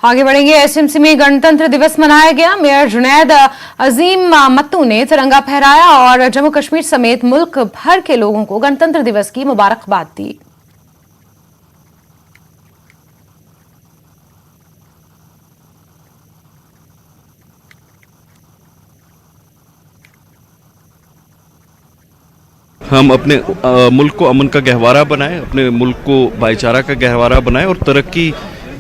आगे बढ़ेंगे। एसएमसी में गणतंत्र दिवस मनाया गया। मेयर जुनैद अजीम मत्तू ने तिरंगा फहराया और जम्मू कश्मीर समेत मुल्क भर के लोगों को गणतंत्र दिवस की मुबारकबाद दी। हम अपने मुल्क को अमन का गहवारा बनाएं, अपने मुल्क को भाईचारा का गहवारा बनाएं और तरक्की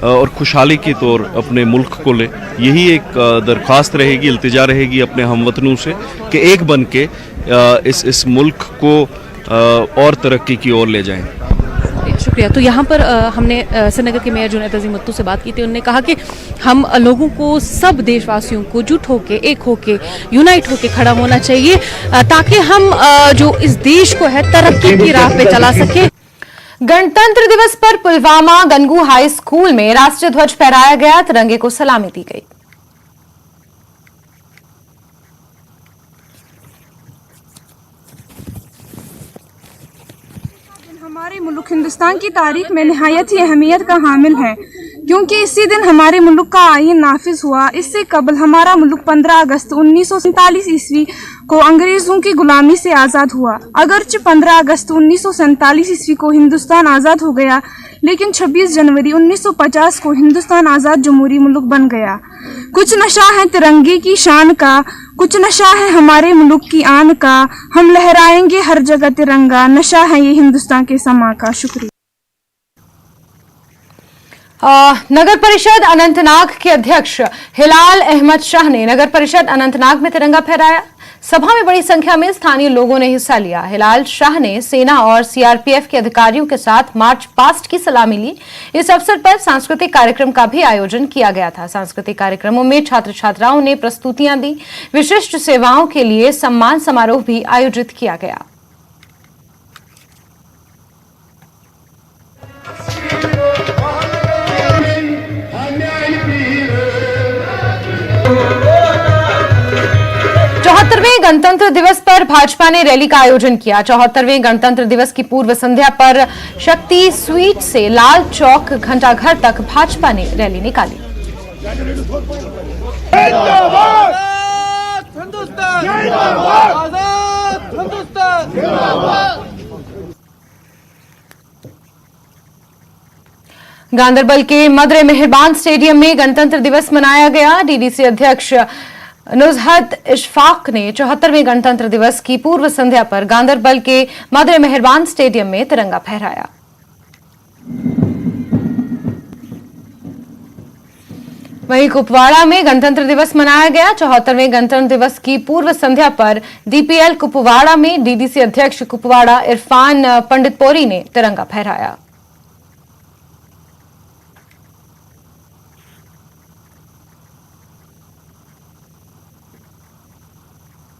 और खुशहाली की तौर अपने मुल्क को ले। यही एक दरख्वास्त रहेगी, इल्तिजा रहेगी अपने हमवतनों से कि एक बन के इस मुल्क को और तरक्की की ओर ले जाएं। शुक्रिया। तो यहाँ पर हमने श्रीनगर के मेयर जुनैद अजीम मत्तू से बात की थी। उन्होंने कहा कि हम लोगों को, सब देशवासियों को जुट होके, एक होके, यूनाइट होके खड़ा होना चाहिए ताकि हम जो इस देश को है तरक्की की राह पे चला सके। गणतंत्र दिवस पर पुलवामा गनगू हाई स्कूल में राष्ट्रीय ध्वज फहराया गया, तिरंगे को सलामी दी गई। हमारे मुल्क हिंदुस्तान की तारीख में निहायत ही अहमियत का हामिल है, क्योंकि इसी दिन हमारे मुल्क का आईन नाफिज हुआ। इससे कबल हमारा मुल्क 15 अगस्त 1947 ईस्वी को अंग्रेजों की गुलामी से आज़ाद हुआ। अगरचे 15 अगस्त 1947 ईस्वी को हिंदुस्तान आज़ाद हो गया, लेकिन 26 जनवरी 1950 को हिंदुस्तान आज़ाद जमहूरी मुल्क बन गया। कुछ नशा है तिरंगे की शान का, कुछ नशा है हमारे मुल्क की आन का, हम लहराएंगे हर जगह तिरंगा, नशा है ये हिंदुस्तान के समा का। शुक्रिया। नगर परिषद अनंतनाग के अध्यक्ष हिलाल अहमद शाह ने नगर परिषद अनंतनाग में तिरंगा फहराया। सभा में बड़ी संख्या में स्थानीय लोगों ने हिस्सा लिया। हिलाल शाह ने सेना और सीआरपीएफ के अधिकारियों के साथ मार्च पास्ट की सलामी ली। इस अवसर पर सांस्कृतिक कार्यक्रम का भी आयोजन किया गया था। सांस्कृतिक कार्यक्रमों में छात्र छात्राओं ने प्रस्तुतियां दी। विशिष्ट सेवाओं के लिए सम्मान समारोह भी आयोजित किया गया। चौहत्तरवें गणतंत्र दिवस पर भाजपा ने रैली का आयोजन किया। 74वें गणतंत्र दिवस की पूर्व संध्या पर शक्ति स्वीट से लाल चौक घंटाघर तक भाजपा ने रैली निकाली। गांदरबल के मदरे मेहरबान स्टेडियम में गणतंत्र दिवस मनाया गया। डीडीसी अध्यक्ष नुजहत इशफाक ने 74वें गणतंत्र दिवस की पूर्व संध्या पर गांदरबल के मदरे मेहरबान स्टेडियम में तिरंगा फहराया। वहीं कुपवाड़ा में गणतंत्र दिवस मनाया गया। 74वें गणतंत्र दिवस की पूर्व संध्या पर डीपीएल कुपवाड़ा में डीडीसी अध्यक्ष कुपवाड़ा इरफान पंडितपोरी ने तिरंगा फहराया।